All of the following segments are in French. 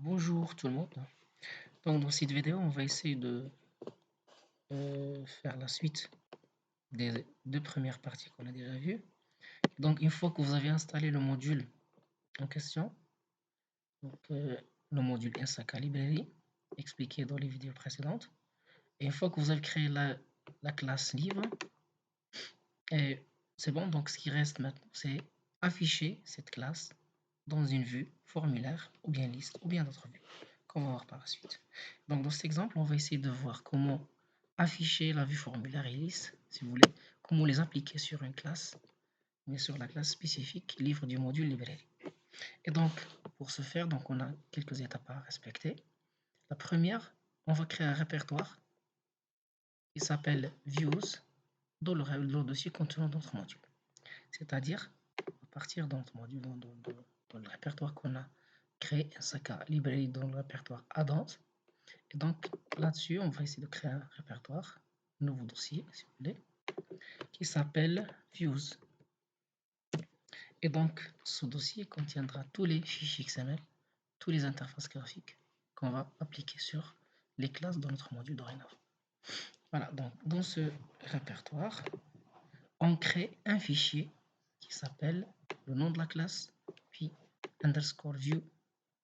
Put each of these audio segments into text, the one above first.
Bonjour tout le monde. Donc dans cette vidéo, on va essayer de faire la suite des deux premières parties qu'on a déjà vues. Donc une fois que vous avez installé le module en question, donc, le module Ensaka Library, expliqué dans les vidéos précédentes, et une fois que vous avez créé la classe livre, et c'est bon, donc ce qui reste maintenant, c'est afficher cette classe dans une vue formulaire, ou bien liste, ou bien d'autres vues, qu'on va voir par la suite. Donc dans cet exemple, on va essayer de voir comment afficher la vue formulaire et liste, si vous voulez, comment les appliquer sur une classe, mais sur la classe spécifique livre du module librairie. Et donc, pour ce faire, donc on a quelques étapes à respecter. La première, on va créer un répertoire qui s'appelle Views dans le dossier contenant notre module. C'est-à-dire, à partir de notre module, dans le répertoire qu'on a créé, Ensaka Library dans le répertoire Add-ons. Et donc là-dessus, on va essayer de créer un répertoire, un nouveau dossier, si vous voulez, qui s'appelle Views. Et donc, ce dossier contiendra tous les fichiers XML, toutes les interfaces graphiques qu'on va appliquer sur les classes de notre module dorénavant. Voilà, donc dans ce répertoire, on crée un fichier qui s'appelle le nom de la classe, puis underscore view,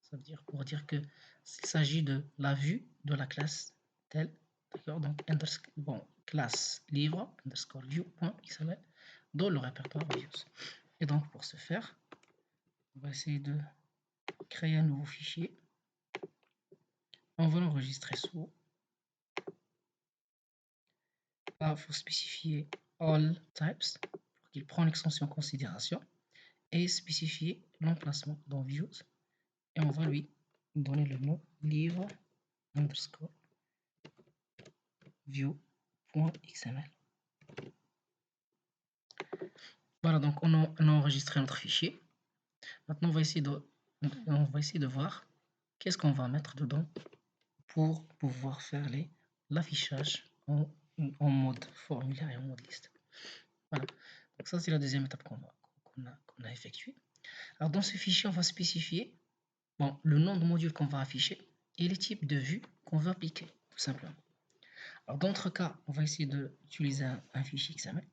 ça veut dire pour dire que s'il s'agit de la vue de la classe telle, d'accord, donc classe livre underscore view.xml dans le répertoire views. Et donc pour ce faire, on va essayer de créer un nouveau fichier. On va l'enregistrer sous. Là, il faut spécifier all types pour qu'il prenne l'extension en considération et spécifier l'emplacement dans views. Et on va lui donner le nom livre underscore view.xml. Voilà, donc on a enregistré notre fichier. Maintenant, on va essayer de voir qu'est-ce qu'on va mettre dedans pour pouvoir faire l'affichage en mode formulaire et en mode liste. Voilà, donc ça c'est la deuxième étape qu'on a effectuée. Alors dans ce fichier, on va spécifier le nom de module qu'on va afficher et les types de vues qu'on veut appliquer, tout simplement. Alors dans notre cas, on va essayer d'utiliser un fichier XML.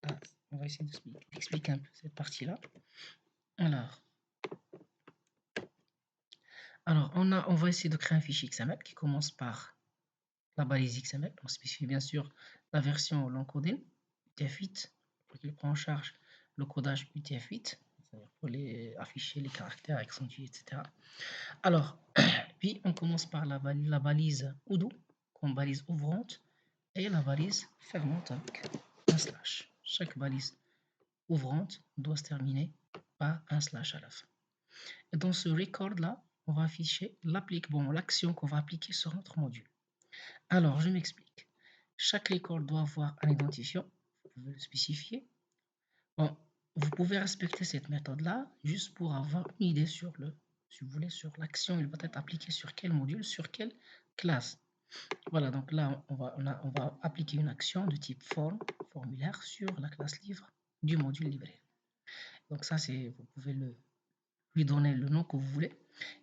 Là, on va essayer d'expliquer un peu cette partie-là. Alors on va essayer de créer un fichier XML qui commence par la balise XML. On spécifie bien sûr la version l'encoding UTF-8 pour qu'il prenne en charge le codage UTF-8, c'est-à-dire pour afficher les caractères accentués, etc. Alors, puis on commence par la balise Udo comme balise ouvrante et la balise fermante avec un slash. Chaque balise ouvrante doit se terminer par un slash à la fin. Et dans ce record là, on va afficher l'action qu'on va appliquer sur notre module. Alors, je m'explique. Chaque record doit avoir un identifiant. Vous pouvez le spécifier. Bon, vous pouvez respecter cette méthode-là juste pour avoir une idée sur si vous voulez, sur l'action. Il va être appliqué sur quel module, sur quelle classe. Voilà, donc là, on va appliquer une action de type formulaire sur la classe livre du module librairie. Donc ça, vous pouvez lui donner le nom que vous voulez.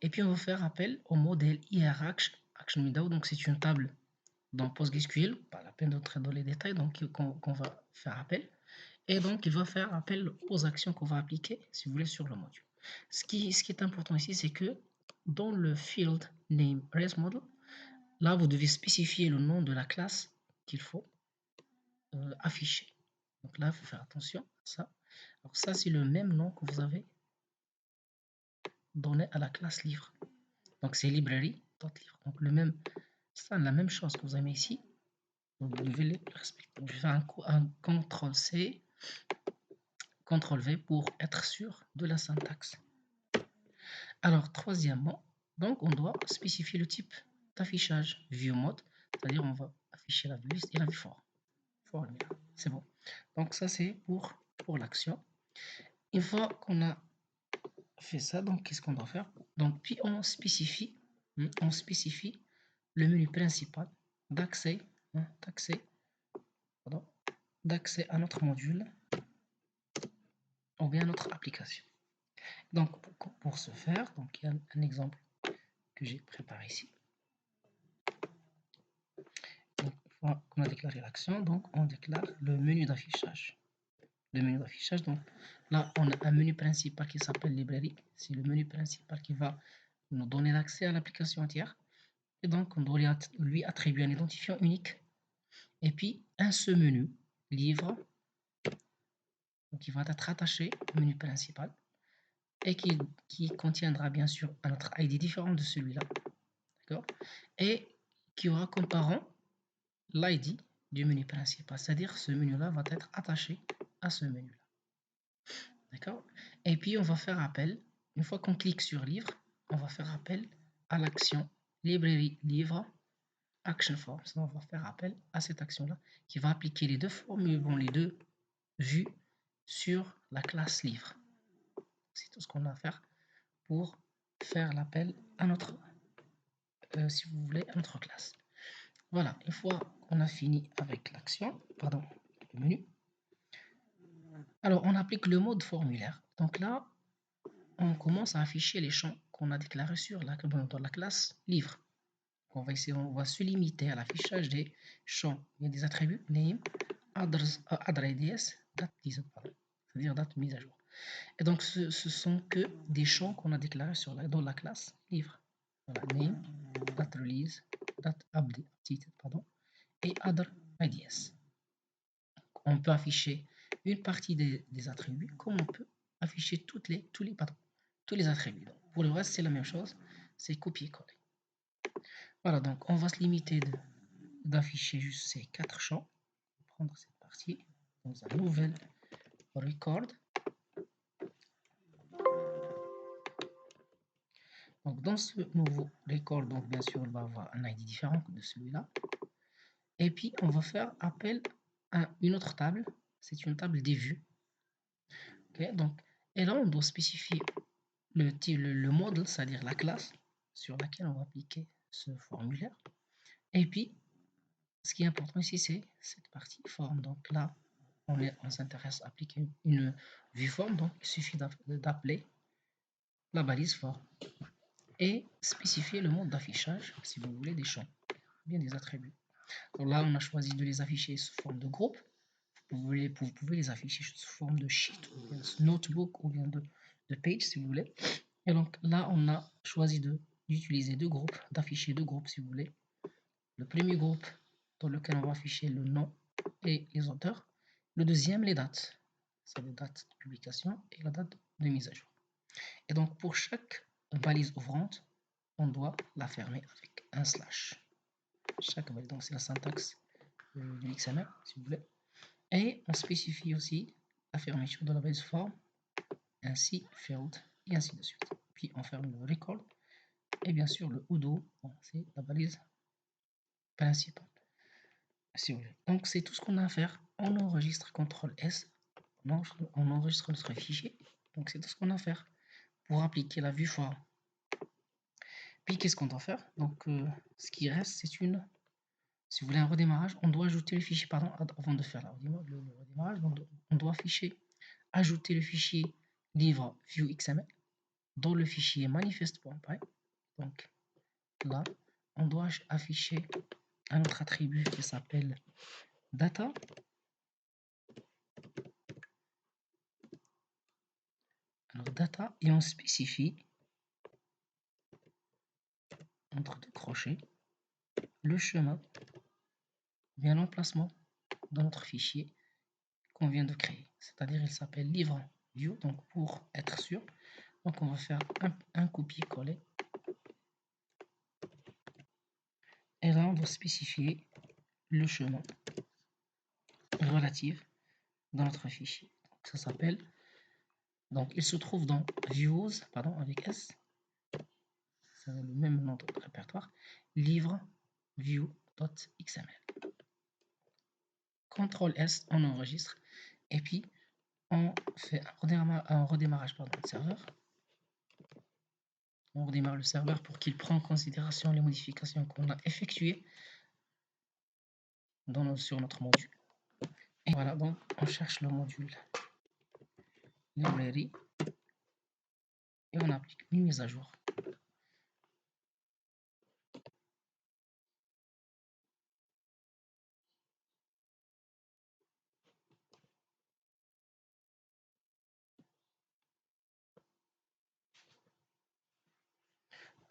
Et puis, on va faire appel au modèle IRAction Window. Donc, c'est une table dans PostgreSQL, pas la peine d'entrer dans les détails, donc qu'on va faire appel. Et donc, il va faire appel aux actions qu'on va appliquer, si vous voulez, sur le module. Ce qui est important ici, c'est que dans le field name ResModel, là, vous devez spécifier le nom de la classe qu'il faut afficher. Donc là, il faut faire attention à ça. Alors ça, c'est le même nom que vous avez donné à la classe livre. Donc c'est library.livre. Donc la même chose que vous avez mis ici. Donc vous devez le respecter. Je vais faire un CTRL-C, CTRL-V pour être sûr de la syntaxe. Alors troisièmement, donc on doit spécifier le type d'affichage ViewMode, c'est-à-dire on va afficher la vue liste et la vue formulaire. C'est bon. Donc ça c'est pour l'action. Une fois qu'on a fait ça, donc qu'est-ce qu'on doit faire? Donc puis on spécifie le menu principal d'accès à notre module ou bien notre application. Donc, pour ce faire, donc, il y a un exemple que j'ai préparé ici. Donc, une fois qu'on a déclaré l'action, donc on déclare le menu d'affichage. Le menu d'affichage, donc là, on a un menu principal qui s'appelle librairie. C'est le menu principal qui va nous donner l'accès à l'application entière. Et donc, on doit lui attribuer un identifiant unique. Et puis, un seul menu, livre, qui va être attaché au menu principal et qui contiendra bien sûr un autre ID différent de celui-là. D'accord? Et qui aura comme parent l'ID du menu principal, c'est-à-dire ce menu-là va être attaché à ce menu-là. D'accord? Et puis on va faire appel, une fois qu'on clique sur livre, on va faire appel à l'action librairie livre action forms. On va faire appel à cette action-là qui va appliquer les deux formules, bon, les deux vues sur la classe livre. C'est tout ce qu'on a à faire pour faire l'appel à notre, si vous voulez, à notre classe. Voilà, une fois qu'on a fini avec l'action, pardon, le menu, alors on applique le mode formulaire. Donc là, on commence à afficher les champs qu'on a déclarés dans la classe livre. On va se limiter à l'affichage des champs, il y a des attributs name, address, date c'est-à-dire date mise à jour. Et donc ce sont que des champs qu'on a déclarés dans la classe livre. Voilà, name, date release, date update, et other IDs. On peut afficher une partie des attributs comme on peut afficher tous les attributs. Donc, pour le reste, c'est la même chose, c'est copier-coller. Voilà, donc on va se limiter d'afficher juste ces 4 champs. On va prendre cette partie dans un nouvel record. Donc dans ce nouveau record, donc bien sûr, on va avoir un ID différent de celui-là. Et puis on va faire appel à une autre table, c'est une table des vues. Okay, donc, et là on doit spécifier le modèle, c'est-à-dire la classe sur laquelle on va appliquer ce formulaire. Et puis, ce qui est important ici, c'est cette partie forme. Donc là, on s'intéresse à appliquer une vue forme. Donc, il suffit d'appeler la balise forme et spécifier le mode d'affichage, si vous voulez, des champs, bien des attributs. Donc là, on a choisi de les afficher sous forme de groupe. Vous pouvez les afficher sous forme de sheet, ou bien notebook, ou bien de page, si vous voulez. Et donc là, on a choisi d'utiliser deux groupes, d'afficher deux groupes, si vous voulez. Le premier groupe dans lequel on va afficher le nom et les auteurs. Le deuxième, les dates. C'est les dates de publication et la date de mise à jour. Et donc pour chaque balise ouvrante, on doit la fermer avec un slash. Chaque balise, donc c'est la syntaxe du XML, si vous voulez. Et on spécifie aussi la fermeture de la balise form, ainsi field, et ainsi de suite. Puis on ferme le record. Et bien sûr, le udo, bon, c'est la balise principale. Si vous voulez. Donc, c'est tout ce qu'on a à faire. On enregistre CTRL-S, on enregistre notre fichier. Donc, c'est tout ce qu'on a à faire pour appliquer la vue form. Puis, qu'est-ce qu'on doit faire? Donc, ce qui reste, c'est si vous voulez un redémarrage, on doit ajouter le fichier, pardon, avant de faire le redémarrage, on doit ajouter le fichier livre view XML dans le fichier manifest.py. Donc, là, on doit afficher un autre attribut qui s'appelle data. Alors data, et on spécifie entre deux crochets le chemin, bien l'emplacement dans notre fichier qu'on vient de créer. C'est-à-dire il s'appelle livre view, donc pour être sûr. Donc on va faire un copier-coller. Et là on doit spécifier le chemin relatif dans notre fichier. Donc, ça s'appelle, donc il se trouve dans views, pardon, avec S, c'est le même nom de répertoire, livre view.xml. CTRL S, on enregistre et puis on fait un redémarrage de serveur. On redémarre le serveur pour qu'il prenne en considération les modifications qu'on a effectuées sur notre module. Et voilà, donc on cherche le module librairie et on applique une mise à jour.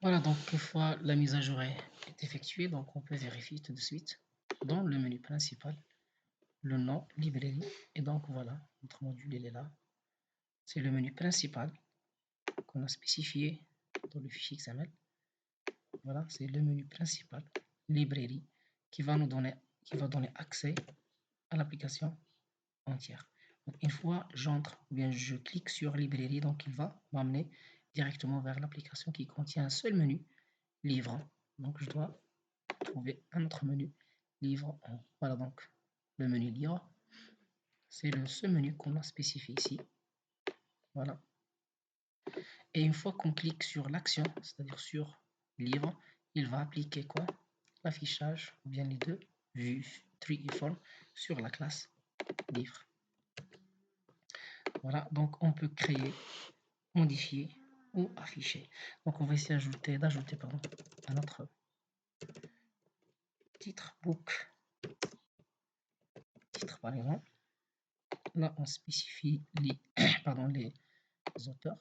Voilà, donc une fois la mise à jour est effectuée, donc on peut vérifier tout de suite dans le menu principal le nom librairie. Et donc voilà, notre module il est là. C'est le menu principal qu'on a spécifié dans le fichier XML. Voilà, c'est le menu principal, librairie, qui va donner accès à l'application entière. Donc, une fois j'entre, ou bien je clique sur librairie, donc il va m'amener directement vers l'application qui contient un seul menu, livre. Donc je dois trouver un autre menu, livre. Voilà donc le menu livre. C'est ce menu qu'on a spécifié ici. Voilà. Et une fois qu'on clique sur l'action, c'est-à-dire sur livre, il va appliquer quoi? L'affichage, ou bien les deux, vue, tree et form, sur la classe livre. Voilà, donc on peut créer, modifier ou afficher. Donc on va essayer d'ajouter un autre titre, book, titre par exemple. Là on spécifie les, les auteurs.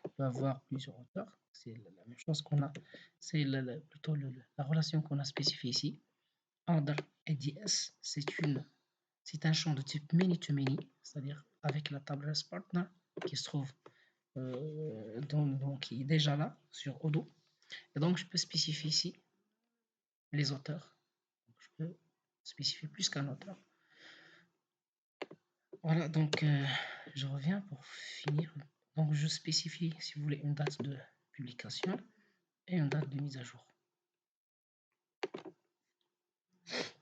On peut avoir plusieurs auteurs, c'est la même chose qu'on a, c'est plutôt la relation qu'on a spécifiée ici. Order ADS, c'est un champ de type many-to-many, c'est-à-dire avec la table partner qui se trouve qui est déjà là sur Odoo. Et donc je peux spécifier ici les auteurs. Donc, je peux spécifier plus qu'un auteur. Voilà, donc je reviens pour finir. Donc je spécifie, si vous voulez, une date de publication et une date de mise à jour.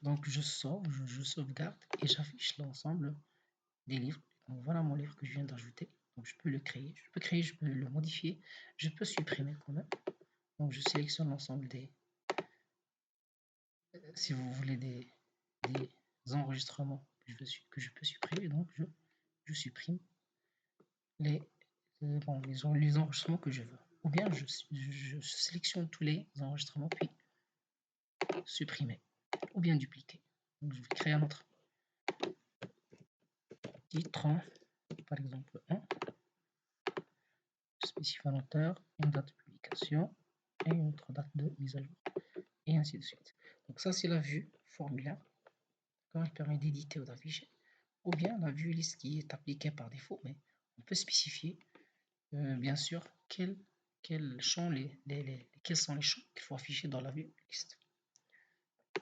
Donc je sauvegarde et j'affiche l'ensemble des livres. Donc voilà mon livre que je viens d'ajouter. Donc je peux le créer, je peux le modifier, je peux supprimer quand même. Donc je sélectionne l'ensemble des, si vous voulez, des enregistrements que je peux supprimer. Donc je supprime les enregistrements que je veux. Ou bien je sélectionne tous les enregistrements puis supprimer. Ou bien dupliquer. Donc je vais créer un autre titre, par exemple 1. Je spécifie un auteur, une date de publication et une autre date de mise à jour. Et ainsi de suite. Donc ça c'est la vue formulaire. Elle permet d'éditer ou d'afficher. Ou bien la vue liste qui est appliquée par défaut, mais on peut spécifier bien sûr quels sont les champs qu'il faut afficher dans la vue liste.